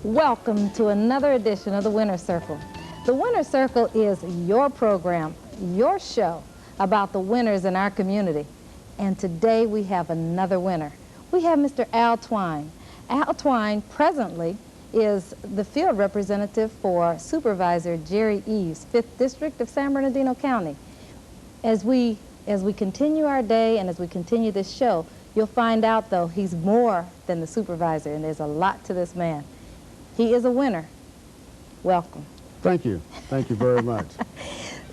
Welcome to another edition of the Winner's Circle. The Winner's Circle is your program, your show about the winners in our community. And today we have another winner. We have Mr. Al Twine. Al Twine presently is the field representative for Supervisor Jerry Eves, 5th District of San Bernardino County. As we continue our day and as we continue this show, you'll find out, though, he's more than the supervisor, and there's a lot to this man. He is a winner. Welcome. Thank you. Thank you very much.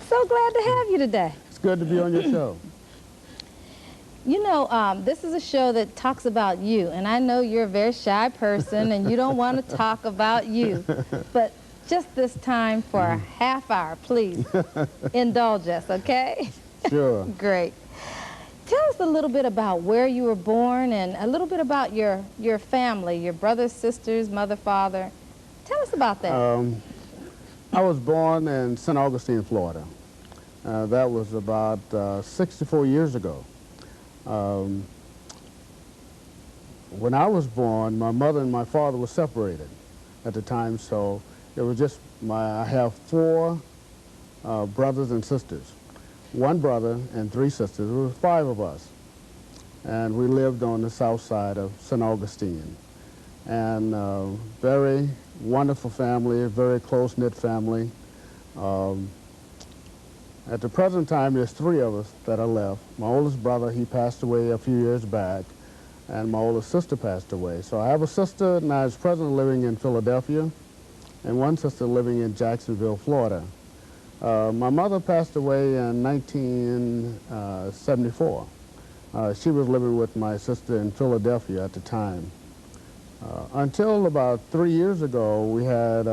So glad to have you today. It's good to be on your show. You know, this is a show that talks about you, and I know you're a very shy person and you don't want to talk about you, but just this time for a half hour, please indulge us, okay? Sure. Great. Tell us a little bit about where you were born and a little bit about your family, your brothers, sisters, mother, father. Tell us about that. I was born in St. Augustine, Florida. That was about 64 years ago. When I was born, my mother and my father were separated at the time, so it was just I have 4 brothers and sisters. 1 brother and 3 sisters. There were 5 of us. And we lived on the south side of St. Augustine. And very wonderful family, a very close-knit family. At the present time, there's 3 of us that are left. My oldest brother, he passed away a few years back, and my oldest sister passed away. So I have a sister now is presently living in Philadelphia, and 1 sister living in Jacksonville, Florida. My mother passed away in 1974. She was living with my sister in Philadelphia at the time. Until about 3 years ago, we had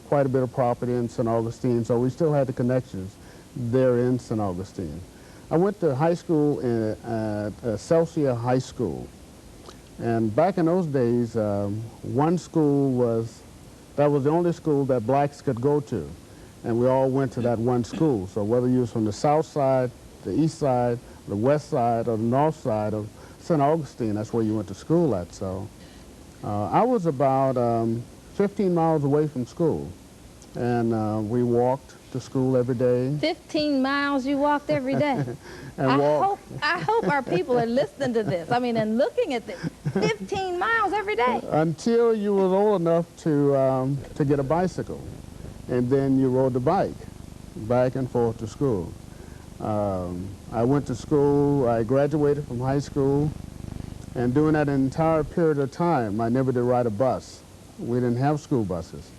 quite a bit of property in St. Augustine, so we still had the connections there in St. Augustine. I went to high school at Excelsior High School. And back in those days, one school that was the only school that blacks could go to. And we all went to that one school. So whether you was from the south side, the east side, the west side, or the north side of St. Augustine, that's where you went to school at. So I was about 15 miles away from school. And we walked to school every day. 15 miles you walked every day. And I hope our people are listening to this. I mean, and looking at this. 15 miles every day. Until you was old enough to get a bicycle. And then you rode the bike back and forth to school. I went to school, I graduated from high school, and during that entire period of time, I never did ride a bus. We didn't have school buses.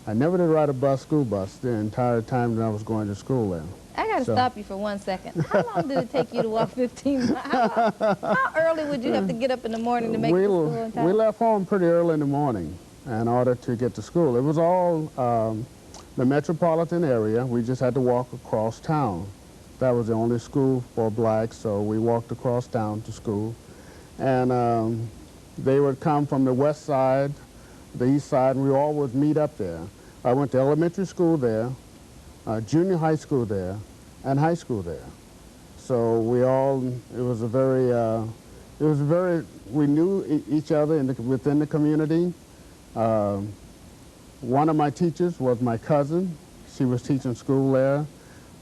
I never did ride a school bus the entire time that I was going to school there. I got to stop you for 1 second. How long did it take you to walk 15 miles? How early would you have to get up in the morning to make it to school in time? We left home pretty early in the morning in order to get to school. It was all the metropolitan area. We just had to walk across town. That was the only school for blacks, so we walked across town to school. And they would come from the west side, the east side, and we all would meet up there. I went to elementary school there, junior high school there, and high school there. So we knew each other within the community. One of my teachers was my cousin. She was teaching school there.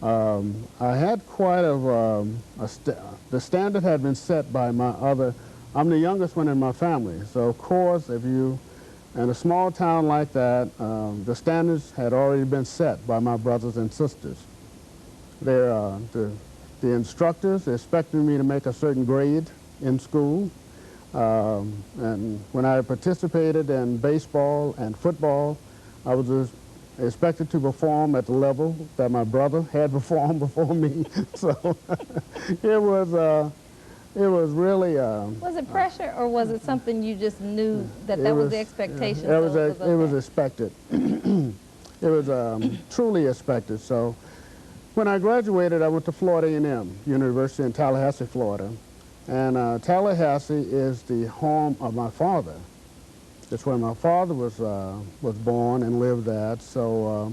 I had quite the standard had been set by I'm the youngest one in my family. So of course, in a small town like that, the standards had already been set by my brothers and sisters. The instructors expected me to make a certain grade in school. And when I participated in baseball and football, I was expected to perform at the level that my brother had performed before me. So it was really... was it pressure, or was it something you just knew that was the expectation? It was expected. It was truly expected. So when I graduated, I went to Florida A&M, University in Tallahassee, Florida. And Tallahassee is the home of my father. It's where my father was born and lived at. So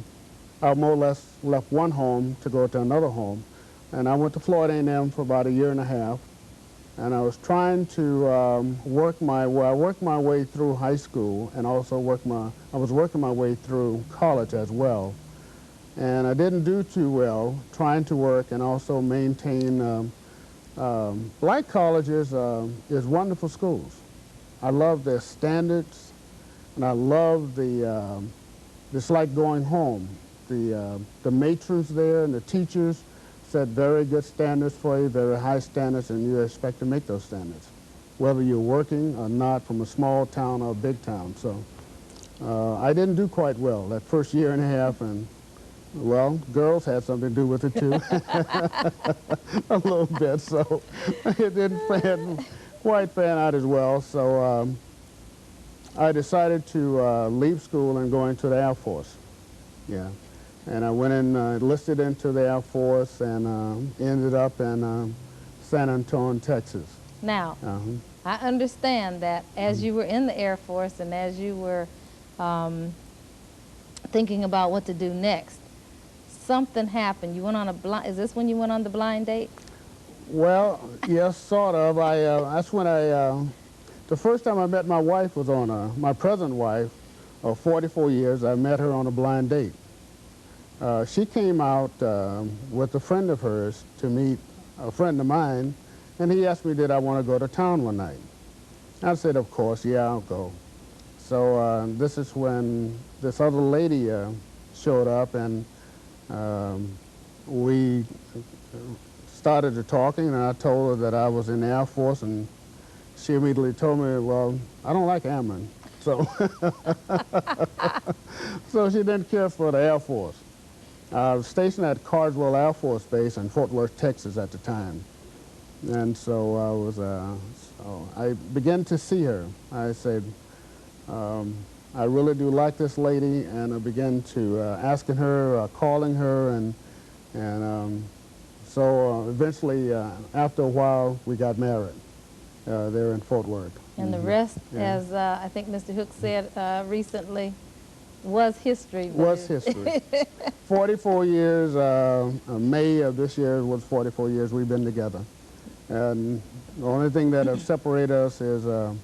I more or less left one home to go to another home. And I went to Florida A&M for about a year and a half. and I was trying to work my way through high school, and also I was working my way through college as well. And I didn't do too well trying to work and also maintain. Black colleges is wonderful schools. I love their standards, and I love it's like going home. The matrons there and the teachers set very good standards for you, very high standards, and you expect to make those standards, whether you're working or not, from a small town or a big town. So I didn't do quite well that first year and a half, and well, girls had something to do with it too, a little bit. So it didn't quite pan out as well. So I decided to leave school and go into the Air Force. Yeah. And I went and enlisted into the Air Force and ended up in San Antonio, Texas. Now, I understand that as you were in the Air Force and as you were thinking about what to do next, something happened. You went on is this when you went on the blind date? Well, yes, sort of. That's when the first time I met my wife was my present wife of 44 years. I met her on a blind date. She came out with a friend of hers to meet a friend of mine, and he asked me, did I want to go to town one night? I said, of course, yeah, I'll go. So this is when this other lady showed up, and we started to talking, and I told her that I was in the Air Force, and she immediately told me, well, I don't like airmen. So, so she didn't care for the Air Force. I was stationed at Carswell Air Force Base in Fort Worth, Texas at the time. And so I began to see her. I said, I really do like this lady, and I began to asking her, calling her, and so eventually, after a while, we got married there in Fort Worth. And the rest, as I think Mr. Hook said recently, was history. Was history. 44 years, May of this year was 44 years we've been together. And the only thing that has separated us is the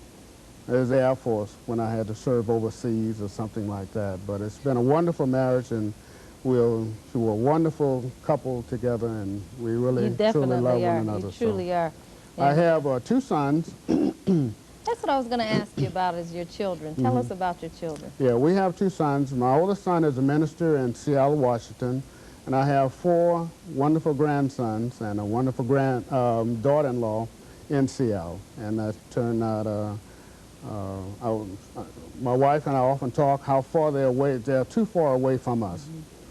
Air Force, when I had to serve overseas or something like that. But it's been a wonderful marriage, and we're a wonderful couple together, and we really truly love one another. You truly are. I have 2 sons. That's what I was going to ask you about, is your children. Tell us about your children. Yeah, we have 2 sons. My oldest son is a minister in Seattle, Washington, and I have 4 wonderful grandsons and a wonderful daughter-in-law in Seattle. And that turned out, my wife and I often talk how far they're away. They're too far away from us.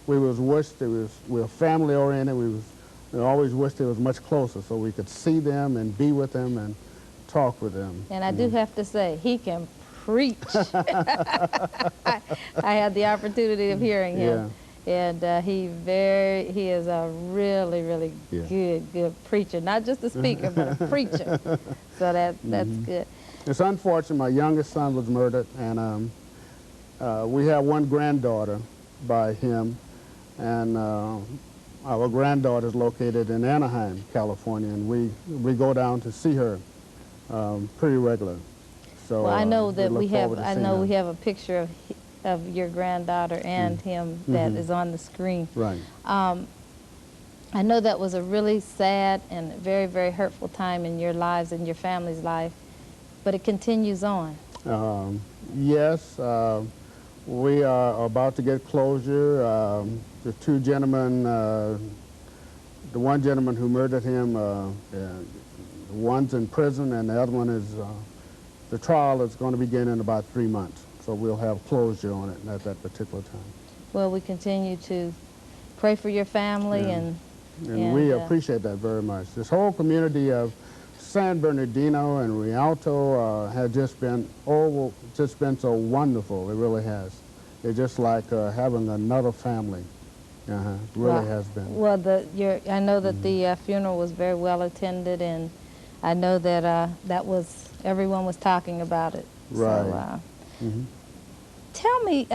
We were family-oriented. We always wished it was much closer so we could see them and be with them and talk with them. And I do have to say, he can preach. I had the opportunity of hearing him. Yeah. And he is a really, really good preacher. Not just a speaker, but a preacher. So that's good. It's unfortunate. My youngest son was murdered, and we have 1 granddaughter by him, and our granddaughter is located in Anaheim, California, and we go down to see her pretty regular. So well, I know that we have a picture of your granddaughter and him that is on the screen. Right. I know that was a really sad and very, very hurtful time in your lives and your family's life, but it continues on. Yes, we are about to get closure. The 2 gentlemen, the one gentleman who murdered him, one's in prison, and the other one is, the trial is going to begin in about 3 months. So we'll have closure on it at that particular time. Well, we continue to pray for your family, and we appreciate that very much. This whole community of San Bernardino and Rialto has just been so wonderful. It really has. It's just like having another family. It really has been. Well, I know that the funeral was very well attended, and I know that everyone was talking about it. Right. So, tell me,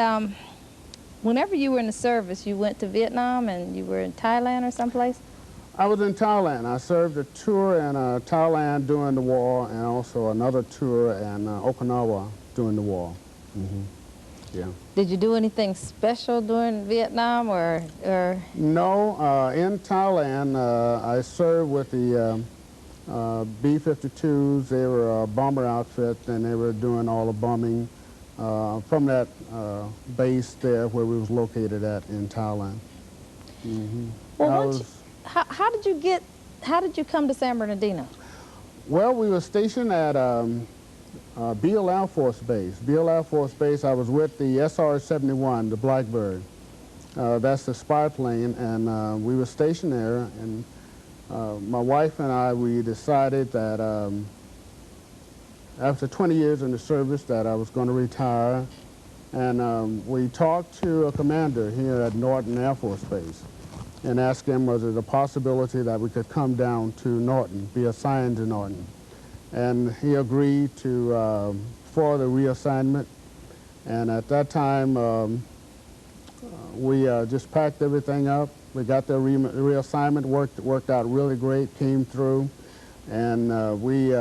whenever you were in the service, you went to Vietnam and you were in Thailand or someplace? I was in Thailand. I served a tour in Thailand during the war, and also another tour in Okinawa during the war. Yeah. Did you do anything special during Vietnam, or? No, in Thailand, I served with the B-52s. They were a bomber outfit, and they were doing all the bombing from that base there where we was located at in Thailand. Well, how did you come to San Bernardino? Well, we were stationed at Beale Air Force Base. Beale Air Force Base, I was with the SR-71, the Blackbird. That's the spy plane, and we were stationed there, and my wife and I, we decided that after 20 years in the service that I was going to retire, and we talked to a commander here at Norton Air Force Base and asked him was it a possibility that we could come down to Norton, be assigned to Norton. And he agreed to for the reassignment, and at that time we just packed everything up. We got the reassignment, worked out really great, came through, and we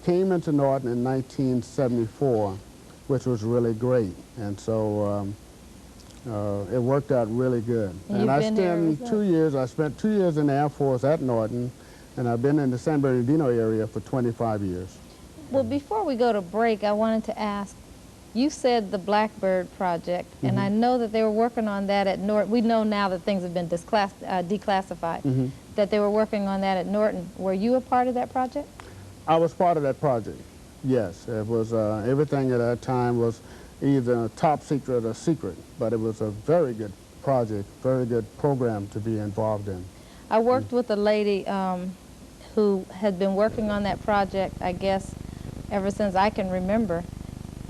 came into Norton in 1974, which was really great, and so it worked out really good. And I spent 2 years. I spent 2 years in the Air Force at Norton, and I've been in the San Bernardino area for 25 years. Well, before we go to break, I wanted to ask. You said the Blackbird project, and I know that they were working on that at Norton. We know now that things have been declassified, that they were working on that at Norton. Were you a part of that project? I was part of that project, yes. It was, everything at that time was either top secret or secret, but it was a very good project, very good program to be involved in. I worked with a lady who had been working on that project, I guess, ever since I can remember.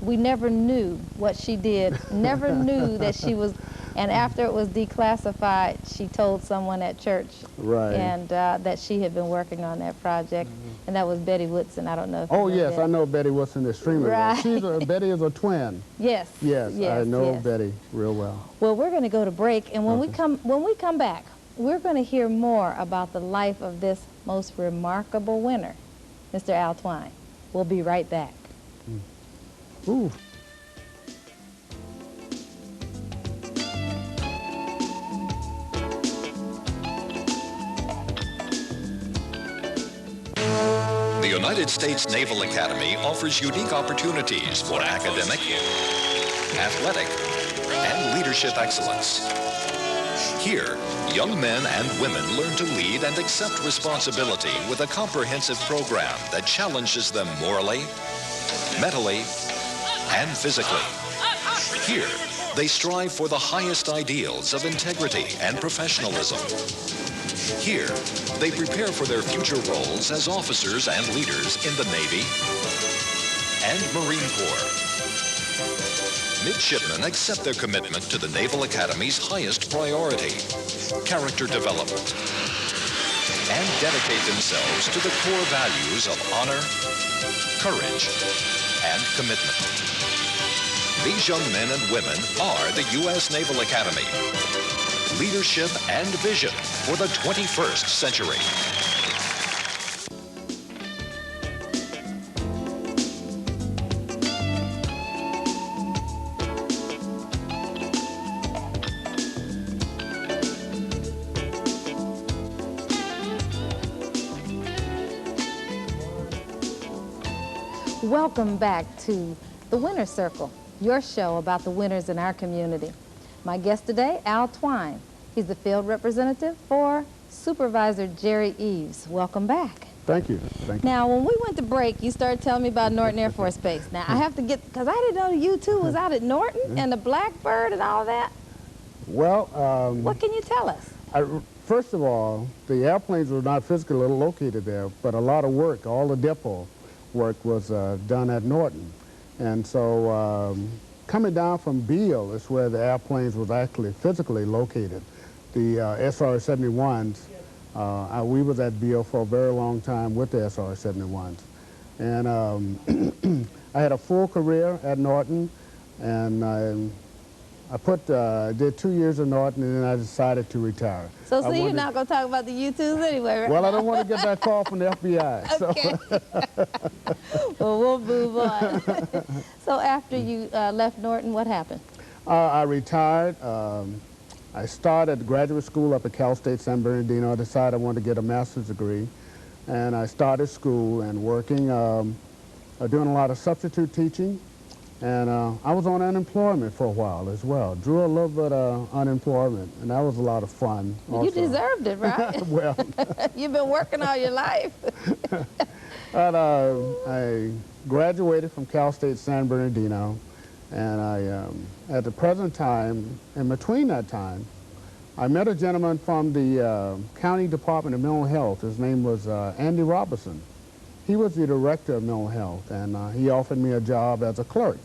We never knew what she did, never knew that she was, and after it was declassified, she told someone at church, right, and that she had been working on that project, and that was Betty Woodson. I don't know if Oh, you know yes, Betty. I know Betty Woodson extremely well. Right. Betty is a twin. Yes. Yes, I know yes. Betty real well. Well, we're going to go to break, and when we come back, we're going to hear more about the life of this most remarkable winner, Mr. Al Twine. We'll be right back. Ooh. The United States Naval Academy offers unique opportunities for academic, athletic, and leadership excellence. Here, young men and women learn to lead and accept responsibility with a comprehensive program that challenges them morally, mentally, and physically. Here, they strive for the highest ideals of integrity and professionalism. Here, they prepare for their future roles as officers and leaders in the Navy and Marine Corps. Midshipmen accept their commitment to the Naval Academy's highest priority, character development, and dedicate themselves to the core values of honor, courage, and commitment. These young men and women are the U.S. Naval Academy. Leadership and vision for the 21st century. Welcome back to the Winner's Circle, your show about the winners in our community. My guest today, Al Twine. He's the field representative for Supervisor Jerry Eves. Welcome back. Thank you. Thank you. Now, when we went to break, you started telling me about Norton Air Force Base. Now, I have to get, because I didn't know you two was out at Norton and the Blackbird and all that. Well, what can you tell us? First of all, the airplanes were not physically located there, but a lot of work, all the depot work was done at Norton. And so coming down from Beale is where the airplanes was actually physically located. The SR-71s, we was at Beale for a very long time with the SR-71s. And I had a full career at Norton, and did 2 years in Norton, and then I decided to retire. So see, you're not going to talk about the U-2s anyway, right? Well, I don't want to get that call from the FBI. Okay. Well, we'll move on. So after you left Norton, what happened? I retired. I started graduate school up at Cal State San Bernardino. I decided I wanted to get a master's degree. And I started school and working, doing a lot of substitute teaching. And I was on unemployment for a while as well. Drew a little bit of unemployment, and that was a lot of fun also. You deserved it, right? Well. You've been working all your life. And, I graduated from Cal State San Bernardino, and I, at the present time, in between that time, I met a gentleman from the County Department of Mental Health. His name was Andy Robertson. He was the director of mental health, and he offered me a job as a clerk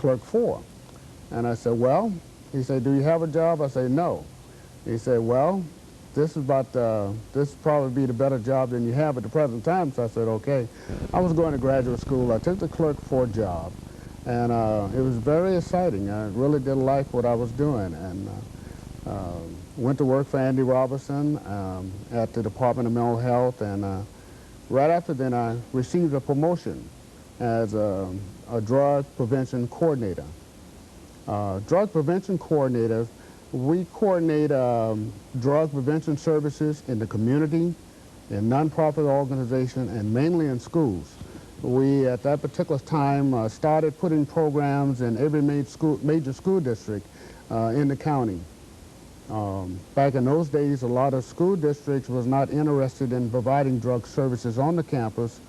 4. And I said, well, he said, do you have a job? I said, no. He said, well, this probably be the better job than you have at the present time. So I said, okay. I was going to graduate school. I took the clerk 4 job, and it was very exciting. I really did like what I was doing, and went to work for Andy Robertson at the Department of Mental Health, and right after then, I received a promotion as a drug prevention coordinator. Drug prevention coordinators, we coordinate drug prevention services in the community, in nonprofit organizations, and mainly in schools. We, at that particular time, started putting programs in every major school district in the county. Back in those days, a lot of school districts was not interested in providing drug services on the campus,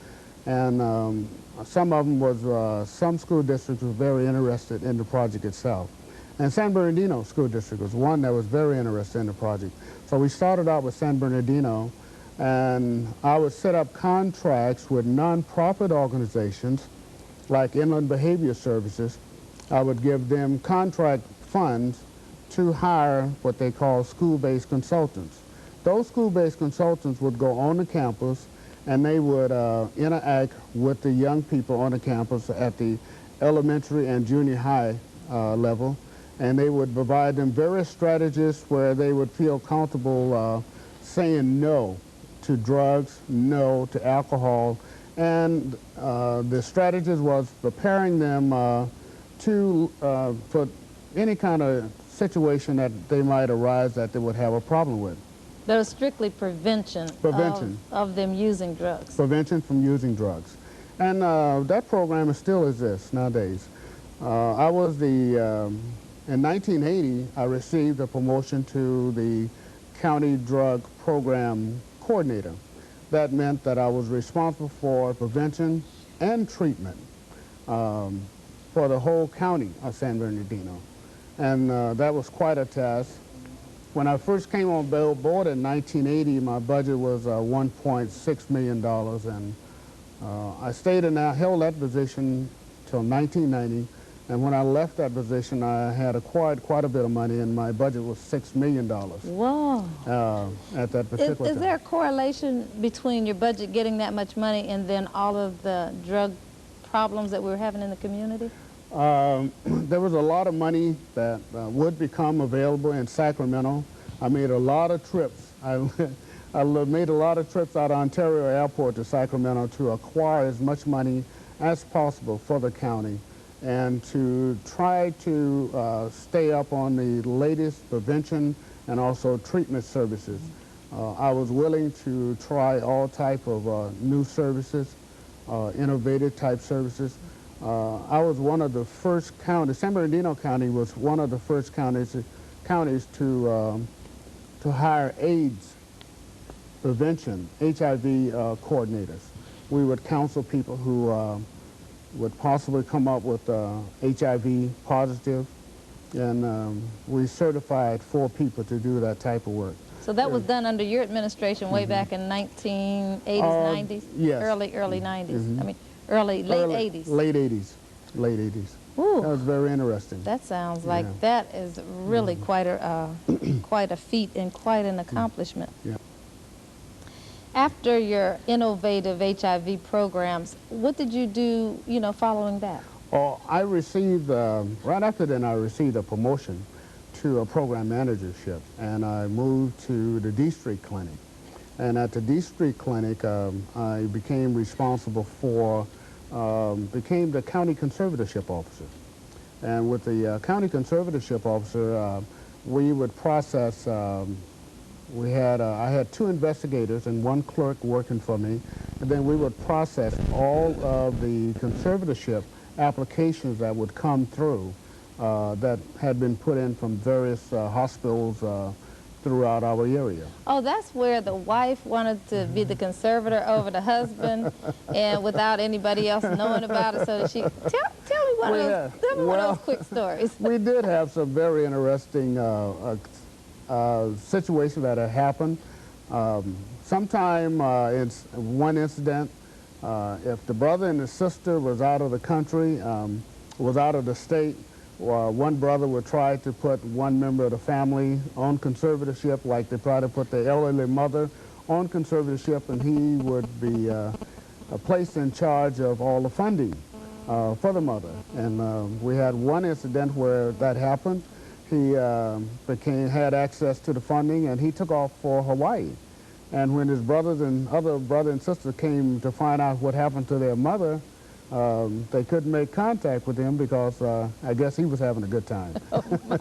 and some of them was, some school districts were very interested in the project itself. And San Bernardino School District was one that was very interested in the project. So we started out with San Bernardino, and I would set up contracts with nonprofit organizations like Inland Behavior Services. I would give them contract funds to hire what they call school-based consultants. Those school-based consultants would go on the campus, and they would interact with the young people on the campus at the elementary and junior high level, and they would provide them various strategies where they would feel comfortable saying no to drugs, no to alcohol, and the strategies was preparing them for any kind of situation that they might arise that they would have a problem with. That was strictly prevention. Of them using drugs. Prevention from using drugs. And that program still exists nowadays. I was in 1980, I received a promotion to the County Drug Program Coordinator. That meant that I was responsible for prevention and treatment for the whole county of San Bernardino. And that was quite a task. When I first came on board in 1980, my budget was $1.6 million, and I stayed and I held that position till 1990. And when I left that position, I had acquired quite a bit of money, and my budget was $6 million. Whoa. At that particular time. Is there a correlation between your budget getting that much money and then all of the drug problems that we were having in the community? There was a lot of money that would become available in Sacramento. I made a lot of trips. I made a lot of trips out of Ontario Airport to Sacramento to acquire as much money as possible for the county and to try to stay up on the latest prevention and also treatment services. I was willing to try all type of new services, innovative type services. I was one of the first counties, San Bernardino County was one of the first counties to hire AIDS prevention, HIV coordinators. We would counsel people who would possibly come up with HIV positive, and we certified 4 people to do that type of work. So that was done under your administration way back in 1980s, 90s? Yes. Early 90s. I mean, late 80s. Late 80s. Late 80s. Ooh. That was very interesting. That sounds like that is really quite a feat and quite an accomplishment. Yeah. After your innovative HIV programs, what did you do, following that? Oh, I received, right after then, I received a promotion to a program managership, and I moved to the D Street Clinic. And at the D Street Clinic, I became responsible for, became the county conservatorship officer. And with the county conservatorship officer, we would process, I had 2 investigators and 1 clerk working for me, and then we would process all of the conservatorship applications that would come through that had been put in from various hospitals throughout our area. Oh, that's where the wife wanted to be the conservator over the husband, and without anybody else knowing about it, so that she... Tell me one of those quick stories. We did have some very interesting situations that had happened. Sometime in one incident, if the brother and the sister was out of the country, was out of the state, one brother would try to put one member of the family on conservatorship, like they try to put the elderly mother on conservatorship, and he would be placed in charge of all the funding for the mother. And we had one incident where that happened. He had access to the funding, and he took off for Hawaii. And when his other brother and sister came to find out what happened to their mother, they couldn't make contact with him because I guess he was having a good time. Oh my.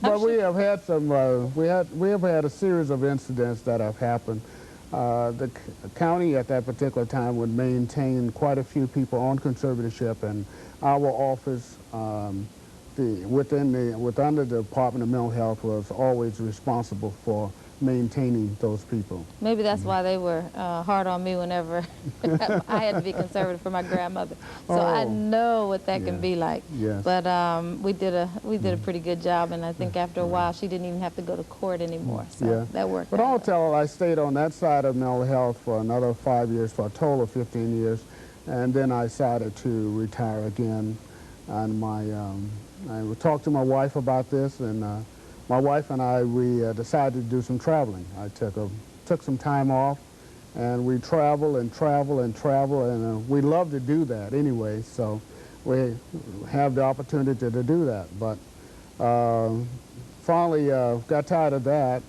But we have had some. We have had a series of incidents that have happened. The county at that particular time would maintain quite a few people on conservatorship, and our office, within the Department of Mental Health, was always responsible for maintaining those people. Maybe that's why they were hard on me whenever I had to be conservative for my grandmother. So I know what that can be like. Yes. But we did a pretty good job, and I think after a while she didn't even have to go to court anymore. So that worked. But all told, I stayed on that side of mental health for another 5 years, for a total of 15 years, and then I decided to retire again. And I talked to my wife about this, and my wife and I, we decided to do some traveling. I took some time off, and we travel and travel and travel, and we love to do that anyway, so we have the opportunity to do that. But finally got tired of that.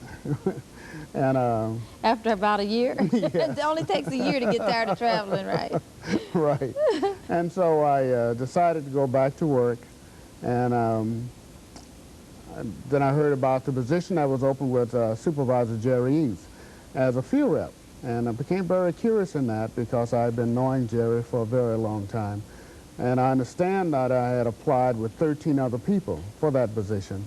And after about a year? Yes. It only takes a year to get tired of traveling, right? Right. And so I decided to go back to work, and then I heard about the position that was open with Supervisor Jerry Eves as a field rep. And I became very curious in that because I've been knowing Jerry for a very long time. And I understand that I had applied with 13 other people for that position.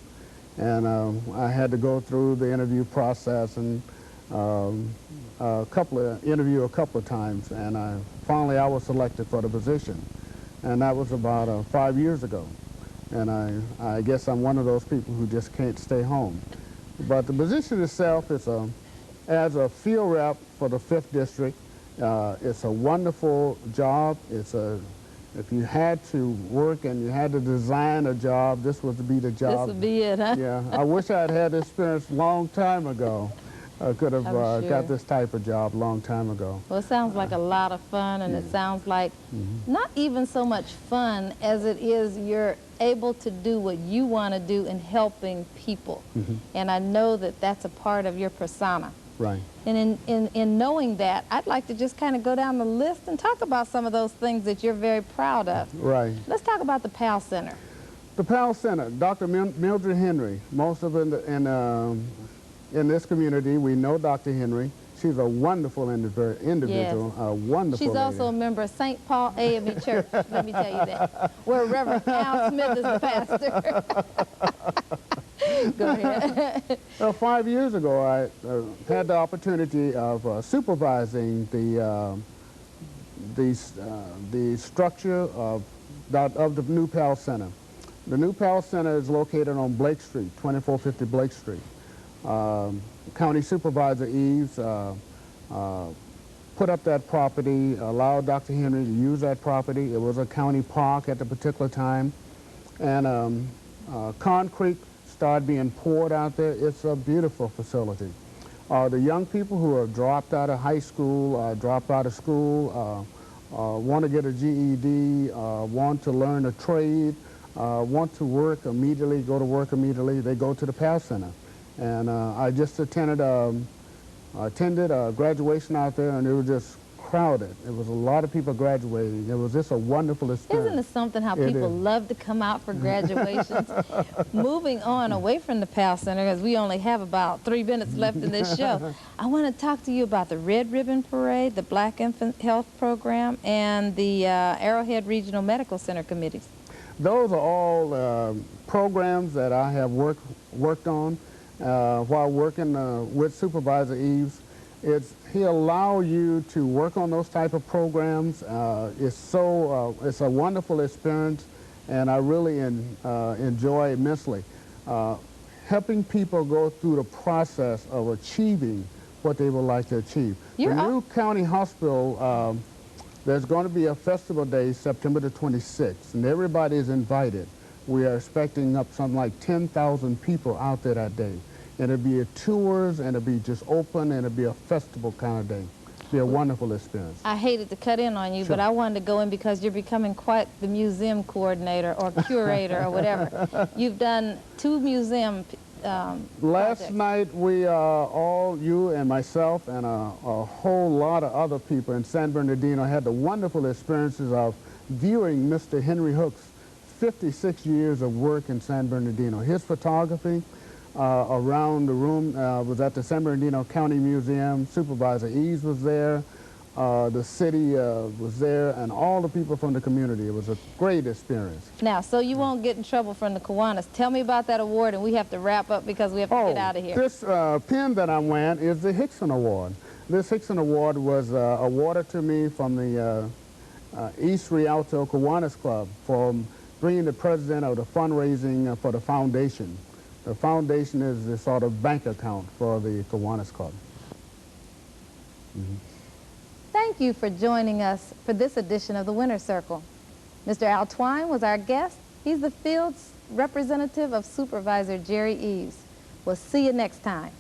And I had to go through the interview process and interview a couple of times. And finally I was selected for the position. And that was about 5 years ago. And I guess I'm one of those people who just can't stay home. But the position itself is as a field rep for the 5th District, it's a wonderful job. If you had to work and you had to design a job, this would be the job. This would be it, huh? Yeah, I wish I had this experience a long time ago. I could have got this type of job a long time ago. Well, it sounds like a lot of fun, and it sounds like not even so much fun as it is you're able to do what you want to do in helping people. And I know that that's a part of your persona. Right. And in knowing that, I'd like to just kind of go down the list and talk about some of those things that you're very proud of. Right. Let's talk about the PAL Center. The PAL Center, Dr. Mildred Henry. Most of it in this community, we know Dr. Henry. She's a wonderful individual, Yes. a wonderful She's lady. also a member of St. Paul A&E Church, let me tell you that, where Reverend Al Smith is the pastor. Go ahead. Well, 5 years ago, I had the opportunity of supervising the structure of the new PAL Center. The new PAL Center is located on Blake Street, 2450 Blake Street. County Supervisor Eves put up that property, allowed Dr. Henry to use that property. It was a county park at the particular time. And concrete started being poured out there. It's a beautiful facility. The young people who have dropped out of high school, dropped out of school, want to get a GED, want to learn a trade, want to work immediately, go to work immediately, they go to the Pass Center. And I just attended a graduation out there, and it was just crowded. It was a lot of people graduating. It was just a wonderful experience. Isn't it something how people love to come out for graduations? Moving on away from the Pass Center, because we only have about 3 minutes left in this show, I want to talk to you about the Red Ribbon Parade, the Black Infant Health Program, and the Arrowhead Regional Medical Center committees. Those are all programs that I have worked on while working with Supervisor Eves. He allows you to work on those type of programs. It's a wonderful experience, and I really enjoy immensely. Helping people go through the process of achieving what they would like to achieve. The new county hospital, there's going to be a festival day September the 26th, and everybody is invited. We are expecting up something like 10,000 people out there that day. And it'll be tours, and it'll be just open, and it'll be a festival kind of day. It'll be a wonderful experience. I hated to cut in on you, Sure. but I wanted to go in because you're becoming quite the museum coordinator or curator or whatever. You've done 2 museum Last projects. night, we all, you and myself and a whole lot of other people in San Bernardino had the wonderful experiences of viewing Mr. Henry Hook's 56 years of work in San Bernardino. His photography around the room was at the San Bernardino County Museum. Supervisor Eves was there. The city was there, and all the people from the community. It was a great experience. Now, so you won't get in trouble from the Kiwanis. Tell me about that award, and we have to wrap up because we have to get out of here. This pin that I'm wearing is the Hickson Award. This Hickson Award was awarded to me from the East Rialto Kiwanis Club for being the president of the fundraising for the foundation. The foundation is the sort of bank account for the Kiwanis Club. Thank you for joining us for this edition of the Winner's Circle. Mr. Al Twine was our guest. He's the field's representative of Supervisor Jerry Eves. We'll see you next time.